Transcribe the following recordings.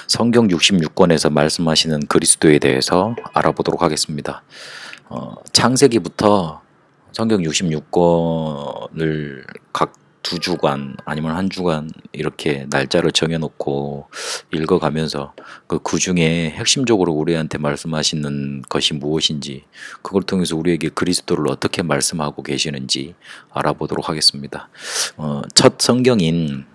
성경 66권에서 말씀하시는 그리스도에 대해서 알아보도록 하겠습니다. 창세기부터 성경 66권을 각 2주간 아니면 1주간 이렇게 날짜를 정해놓고 읽어가면서 그 중에 핵심적으로 우리한테 말씀하시는 것이 무엇인지, 그걸 통해서 우리에게 그리스도를 어떻게 말씀하고 계시는지 알아보도록 하겠습니다. 첫 성경인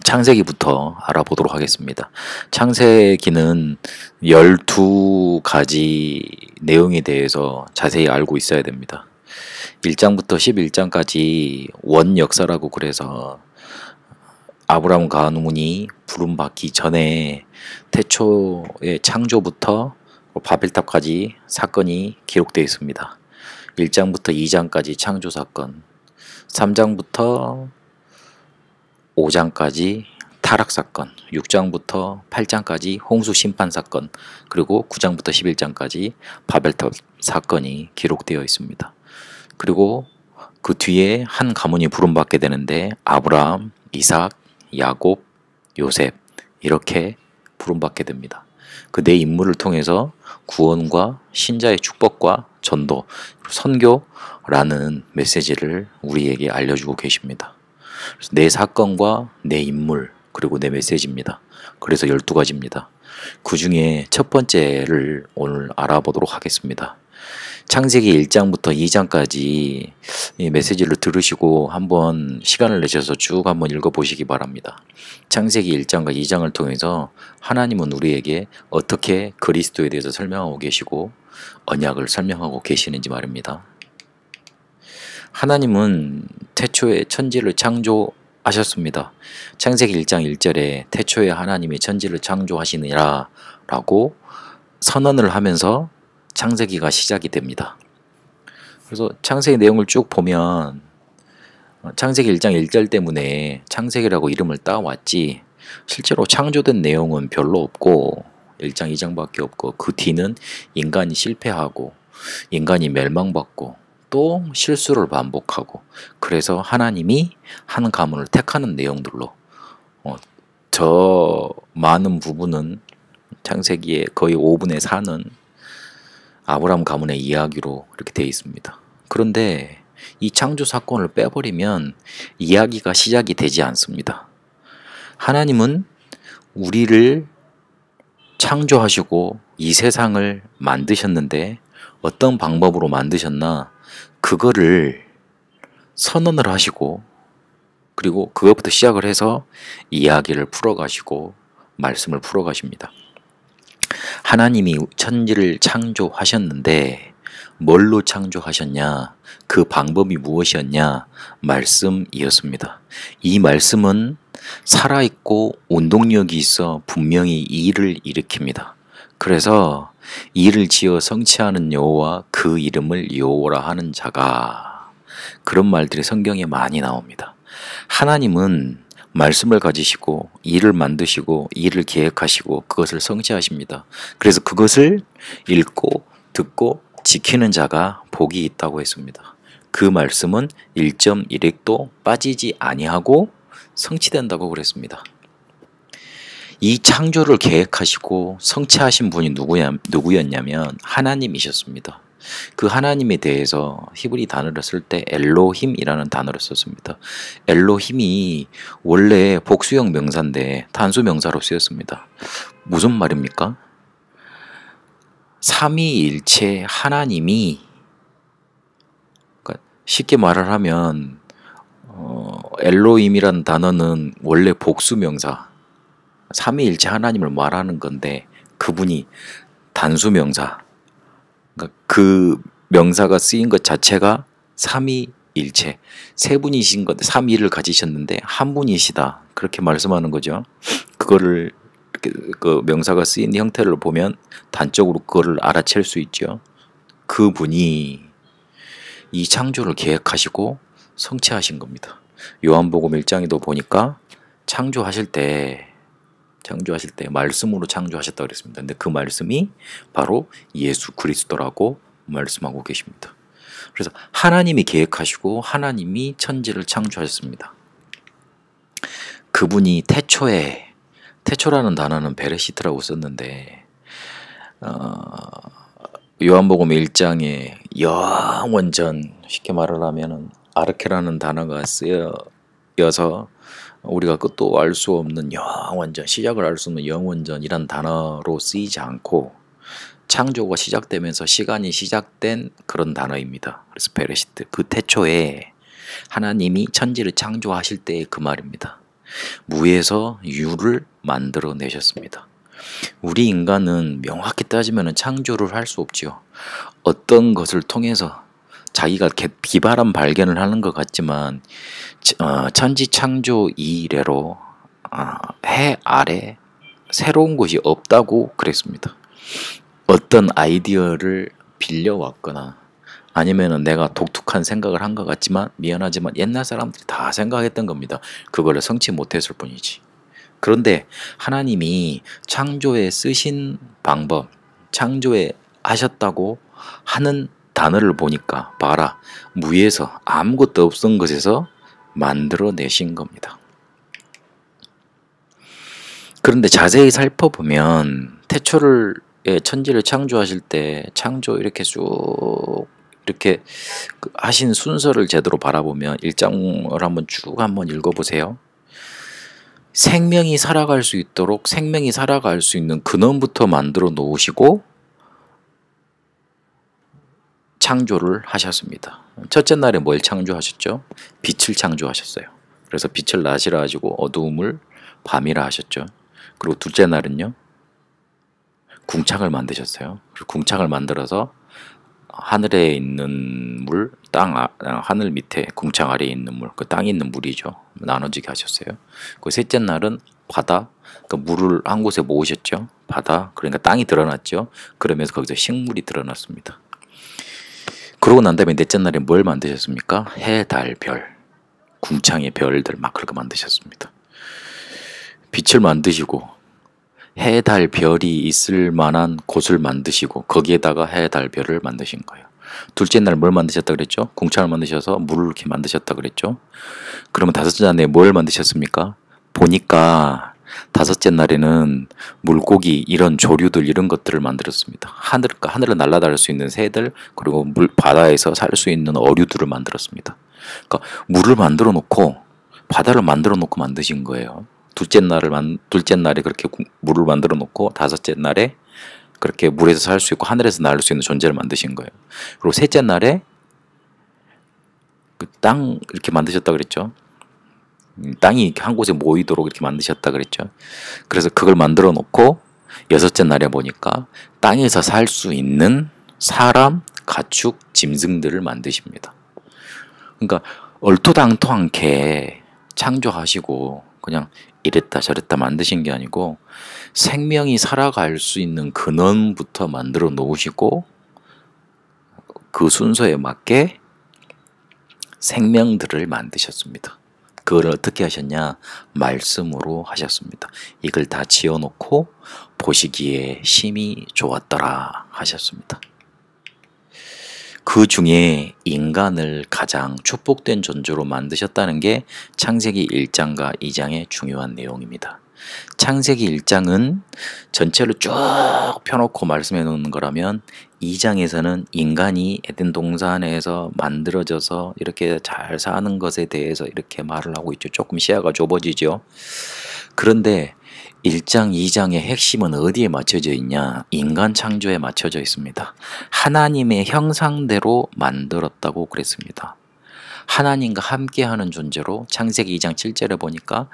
창세기부터 알아보도록 하겠습니다. 창세기는 12가지 내용에 대해서 자세히 알고 있어야 됩니다. 1장부터 11장까지 원역사라고 그래서 아브라함 가문이 부름받기 전에 태초의 창조부터 바벨탑까지 사건이 기록되어 있습니다. 1장부터 2장까지 창조 사건, 3장부터 5장까지 타락 사건, 6장부터 8장까지 홍수 심판 사건, 그리고 9장부터 11장까지 바벨탑 사건이 기록되어 있습니다. 그리고 그 뒤에 한 가문이 부름받게 되는데 아브라함, 이삭, 야곱, 요셉 이렇게 부름받게 됩니다. 그 네 인물을 통해서 구원과 신자의 축복과 전도, 선교라는 메시지를 우리에게 알려주고 계십니다. 그래서 네 사건과 네 인물, 그리고 네 메시지입니다. 그래서 12가지입니다. 그 중에 첫 번째를 오늘 알아보도록 하겠습니다. 창세기 1장부터 2장까지 이 메시지를 들으시고 한번 시간을 내셔서 쭉 한번 읽어보시기 바랍니다. 창세기 1장과 2장을 통해서 하나님은 우리에게 어떻게 그리스도에 대해서 설명하고 계시고 언약을 설명하고 계시는지 말입니다. 하나님은 태초에 천지를 창조하셨습니다. 창세기 1장 1절에 태초에 하나님이 천지를 창조하시니라 라고 선언을 하면서 창세기가 시작이 됩니다. 그래서 창세기 내용을 쭉 보면 창세기 1장 1절 때문에 창세기라고 이름을 따왔지 실제로 창조된 내용은 별로 없고 1장 2장밖에 없고, 그 뒤는 인간이 실패하고 인간이 멸망받고 또 실수를 반복하고, 그래서 하나님이 한 가문을 택하는 내용들로 저 많은 부분은 창세기의 거의 5분의 4는 아브라함 가문의 이야기로 이렇게 되어 있습니다. 그런데 이 창조 사건을 빼버리면 이야기가 시작이 되지 않습니다. 하나님은 우리를 창조하시고 이 세상을 만드셨는데 어떤 방법으로 만드셨나, 그거를 선언을 하시고, 그리고 그것부터 시작을 해서 이야기를 풀어가시고 말씀을 풀어가십니다. 하나님이 천지를 창조하셨는데 뭘로 창조하셨냐, 그 방법이 무엇이었냐, 말씀이었습니다. 이 말씀은 살아있고 운동력이 있어 분명히 일을 일으킵니다. 그래서 이를 지어 성취하는 여호와 그 이름을 여호와라 하는 자가, 그런 말들이 성경에 많이 나옵니다. 하나님은 말씀을 가지시고 일을 만드시고 일을 계획하시고 그것을 성취하십니다. 그래서 그것을 읽고 듣고 지키는 자가 복이 있다고 했습니다. 그 말씀은 1.1핵도 빠지지 아니하고 성취된다고 그랬습니다. 이 창조를 계획하시고 성취하신 분이 누구였냐면 하나님이셨습니다. 그 하나님에 대해서 히브리 단어를 쓸 때 엘로힘이라는 단어를 썼습니다. 엘로힘이 원래 복수형 명사인데 단수 명사로 쓰였습니다. 무슨 말입니까? 삼위일체 하나님이, 그러니까 쉽게 말을 하면 엘로힘이라는 단어는 원래 복수 명사, 삼위일체 하나님을 말하는 건데 그분이 단수 명사, 그러니까 그 명사가 쓰인 것 자체가 삼위일체, 세 분이신 건데 삼위를 가지셨는데 한 분이시다, 그렇게 말씀하는 거죠. 그거를 그 명사가 쓰인 형태를 보면 단적으로 그거를 알아챌 수 있죠. 그분이 이 창조를 계획하시고 성취하신 겁니다. 요한복음 1장에도 보니까 창조하실 때 말씀으로 창조하셨다고 그랬습니다. 근데 그 말씀이 바로 예수 그리스도라고 말씀하고 계십니다. 그래서 하나님이 계획하시고 하나님이 천지를 창조하셨습니다. 그분이 태초에 태초라는 단어는 베레시트라고 썼는데 요한복음 1장에 영원전, 쉽게 말을 하면은 아르케라는 단어가 쓰여서 우리가 끝도 알 수 없는 영원전, 시작을 알 수 없는 영원전이란 단어로 쓰이지 않고 창조가 시작되면서 시간이 시작된 그런 단어입니다. 그래서 베레시트, 그 태초에 하나님이 천지를 창조하실 때의 그 말입니다. 무에서 유를 만들어 내셨습니다. 우리 인간은 명확히 따지면 창조를 할 수 없지요. 어떤 것을 통해서 자기가 기발한 발견을 하는 것 같지만 천지 창조 이래로 해 아래 새로운 것이 없다고 그랬습니다. 어떤 아이디어를 빌려왔거나 아니면은 내가 독특한 생각을 한 것 같지만 미안하지만 옛날 사람들이 다 생각했던 겁니다. 그거를 성취 못했을 뿐이지. 그런데 하나님이 창조에 쓰신 방법, 창조에 하셨다고 하는 단어를 보니까 봐라, 무에서 아무것도 없던 것에서 만들어내신 겁니다. 그런데 자세히 살펴보면 태초를 천지를 창조하실 때 창조 이렇게 쭉 이렇게 하신 순서를 제대로 바라보면 1장을 한번 쭉 한번 읽어보세요. 생명이 살아갈 수 있도록 생명이 살아갈 수 있는 근원부터 만들어 놓으시고 창조를 하셨습니다. 첫째 날에 뭘 창조하셨죠? 빛을 창조하셨어요. 그래서 빛을 낮이라 하시고 어두움을 밤이라 하셨죠. 그리고 둘째 날은요, 궁창을 만드셨어요. 그리고 궁창을 만들어서 하늘에 있는 물, 하늘 밑에 궁창 아래에 있는 물, 그 땅에 있는 물이죠. 나눠지게 하셨어요. 그 셋째 날은 바다, 그 물을 한 곳에 모으셨죠. 바다, 그러니까 땅이 드러났죠. 그러면서 거기서 식물이 드러났습니다. 그러고 난 다음에 넷째 날에 뭘 만드셨습니까? 해, 달, 별, 궁창의 별들 막 그렇게 만드셨습니다. 빛을 만드시고 해, 달, 별이 있을 만한 곳을 만드시고 거기에다가 해, 달, 별을 만드신 거예요. 둘째 날 뭘 만드셨다 그랬죠? 궁창을 만드셔서 물을 이렇게 만드셨다 그랬죠? 그러면 다섯째 날에 뭘 만드셨습니까? 보니까 다섯째 날에는 물고기, 이런 조류들, 이런 것들을 만들었습니다. 하늘을 날아다닐 수 있는 새들, 그리고 바다에서 살 수 있는 어류들을 만들었습니다. 그러니까 물을 만들어 놓고 바다를 만들어 놓고 만드신 거예요. 둘째 날에 그렇게 물을 만들어 놓고 다섯째 날에 그렇게 물에서 살 수 있고 하늘에서 날 수 있는 존재를 만드신 거예요. 그리고 셋째 날에 그 땅 이렇게 만드셨다 그랬죠. 땅이 한 곳에 모이도록 이렇게 만드셨다 그랬죠. 그래서 그걸 만들어 놓고 여섯째 날에 보니까 땅에서 살 수 있는 사람, 가축, 짐승들을 만드십니다. 그러니까 얼토당토않게 창조하시고 그냥 이랬다 저랬다 만드신 게 아니고 생명이 살아갈 수 있는 근원부터 만들어 놓으시고 그 순서에 맞게 생명들을 만드셨습니다. 그걸 어떻게 하셨냐? 말씀으로 하셨습니다. 이걸 다 지어놓고 보시기에 심히 좋았더라 하셨습니다. 그 중에 인간을 가장 축복된 존재로 만드셨다는 게 창세기 1장과 2장의 중요한 내용입니다. 창세기 1장은 전체를 쭉 펴놓고 말씀해 놓는 거라면 2장에서는 인간이 에덴 동산에서 만들어져서 이렇게 잘 사는 것에 대해서 이렇게 말을 하고 있죠. 조금 시야가 좁아지죠. 그런데 1장, 2장의 핵심은 어디에 맞춰져 있냐? 인간 창조에 맞춰져 있습니다. 하나님의 형상대로 만들었다고 그랬습니다. 하나님과 함께하는 존재로 창세기 2장 7절에 보니까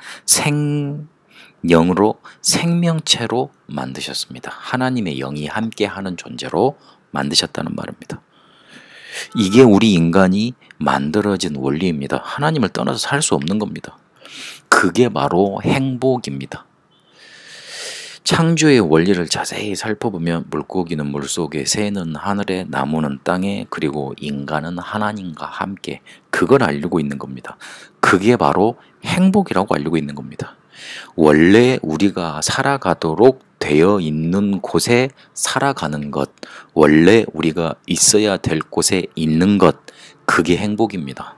영으로 생명체로 만드셨습니다. 하나님의 영이 함께하는 존재로 만드셨다는 말입니다. 이게 우리 인간이 만들어진 원리입니다. 하나님을 떠나서 살 수 없는 겁니다. 그게 바로 행복입니다. 창조의 원리를 자세히 살펴보면 물고기는 물속에, 새는 하늘에, 나무는 땅에, 그리고 인간은 하나님과 함께, 그걸 알고 있는 겁니다. 그게 바로 행복이라고 알고 있는 겁니다. 원래 우리가 살아가도록 되어 있는 곳에 살아가는 것, 원래 우리가 있어야 될 곳에 있는 것, 그게 행복입니다.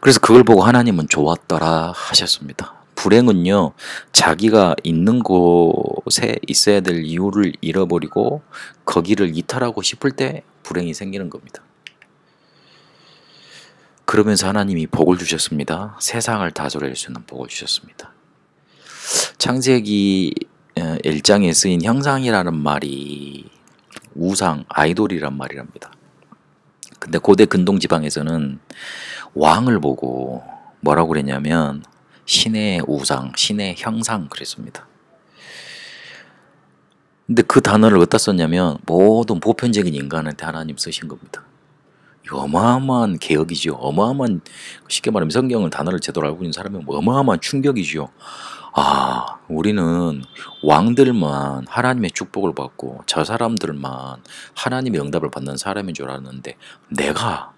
그래서 그걸 보고 하나님은 좋았더라 하셨습니다. 불행은요, 자기가 있는 곳에 있어야 될 이유를 잃어버리고 거기를 이탈하고 싶을 때 불행이 생기는 겁니다. 그러면서 하나님이 복을 주셨습니다. 세상을 다스릴 수 있는 복을 주셨습니다. 창세기 1장에 쓰인 형상이라는 말이 우상, 아이돌이란 말이랍니다. 근데 고대 근동 지방에서는 왕을 보고 뭐라고 그랬냐면 신의 우상, 신의 형상 그랬습니다. 근데 그 단어를 어디다 썼냐면 모든 보편적인 인간한테 하나님 쓰신 겁니다. 이거 어마어마한 개혁이죠. 어마어마한, 쉽게 말하면 성경을 단어를 제대로 알고 있는 사람이 어마어마한 충격이죠. 아, 우리는 왕들만 하나님의 축복을 받고 저 사람들만 하나님의 응답을 받는 사람인 줄 알았는데, 내가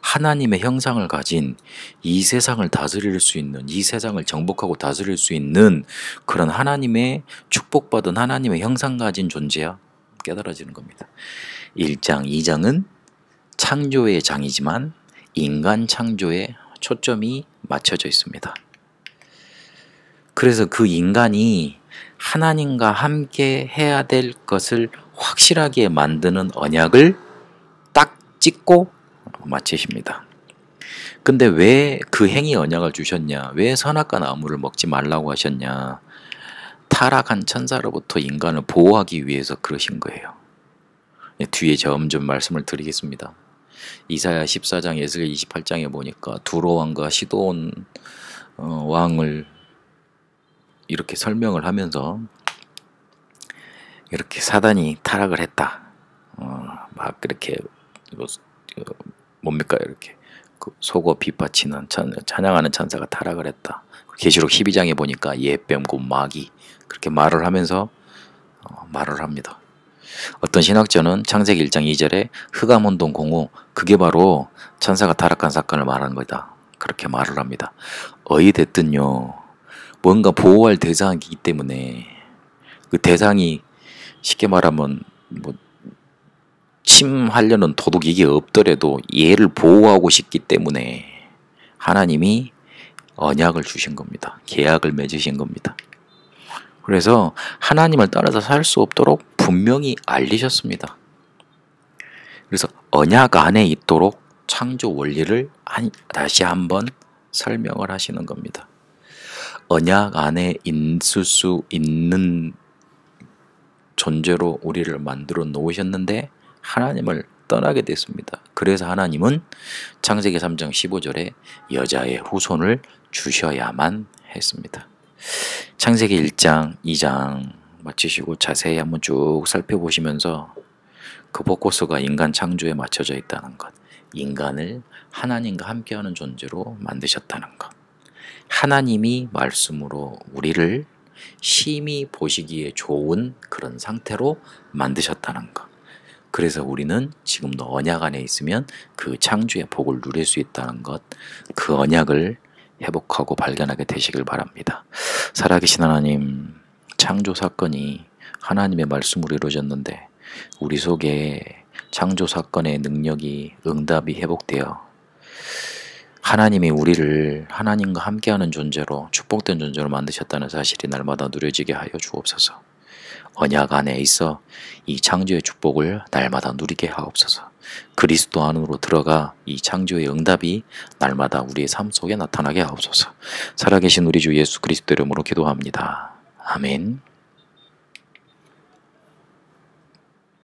하나님의 형상을 가진 이 세상을 다스릴 수 있는, 이 세상을 정복하고 다스릴 수 있는 그런 하나님의 축복받은 하나님의 형상 가진 존재야 깨달아지는 겁니다. 1장, 2장은 창조의 장이지만 인간 창조에 초점이 맞춰져 있습니다. 그래서 그 인간이 하나님과 함께 해야 될 것을 확실하게 만드는 언약을 딱 찍고 마치십니다. 근데 왜 그 행위 언약을 주셨냐? 왜 선악과 나무를 먹지 말라고 하셨냐? 타락한 천사로부터 인간을 보호하기 위해서 그러신 거예요. 뒤에 점점 말씀을 드리겠습니다. 이사야 14장, 에스겔 28장에 보니까 두로 왕과 시돈 왕을 이렇게 설명을 하면서 이렇게 사단이 타락을 했다. 막 이렇게 뭡니까, 이렇게 속어 빗바치는 찬양하는 천사가 타락을 했다. 계시록 12장에 보니까 예뱀 곧 마귀 그렇게 말을 하면서 말을 합니다. 어떤 신학자는 창세기 1장 2절에 흑암운동 공후, 그게 바로 천사가 타락한 사건을 말하는 거다, 그렇게 말을 합니다. 어찌됐든요, 뭔가 보호할 대상이기 때문에 그 대상이 쉽게 말하면 뭐 침하려는 도둑이 이게 없더라도 얘를 보호하고 싶기 때문에 하나님이 언약을 주신 겁니다. 계약을 맺으신 겁니다. 그래서 하나님을 따라서 살 수 없도록 분명히 알리셨습니다. 그래서 언약 안에 있도록 창조 원리를 다시 한번 설명을 하시는 겁니다. 언약 안에 있을 수 있는 존재로 우리를 만들어 놓으셨는데 하나님을 떠나게 됐습니다. 그래서 하나님은 창세기 3장 15절에 여자의 후손을 주셔야만 했습니다. 창세기 1장, 2장 마치시고 자세히 한번 쭉 살펴보시면서 그 포커스가 인간 창조에 맞춰져 있다는 것, 인간을 하나님과 함께하는 존재로 만드셨다는 것, 하나님이 말씀으로 우리를 심히 보시기에 좋은 그런 상태로 만드셨다는 것, 그래서 우리는 지금도 언약 안에 있으면 그 창조의 복을 누릴 수 있다는 것, 그 언약을 회복하고 발견하게 되시길 바랍니다. 살아계신 하나님, 창조 사건이 하나님의 말씀으로 이루어졌는데 우리 속에 창조 사건의 능력이, 응답이 회복되어 하나님이 우리를 하나님과 함께하는 존재로, 축복된 존재로 만드셨다는 사실이 날마다 누려지게 하여 주옵소서. 언약 안에 있어 이 창조의 축복을 날마다 누리게 하옵소서. 그리스도 안으로 들어가 이 창조의 응답이 날마다 우리의 삶 속에 나타나게 하옵소서. 살아계신 우리 주 예수 그리스도 이름으로 기도합니다. 아멘.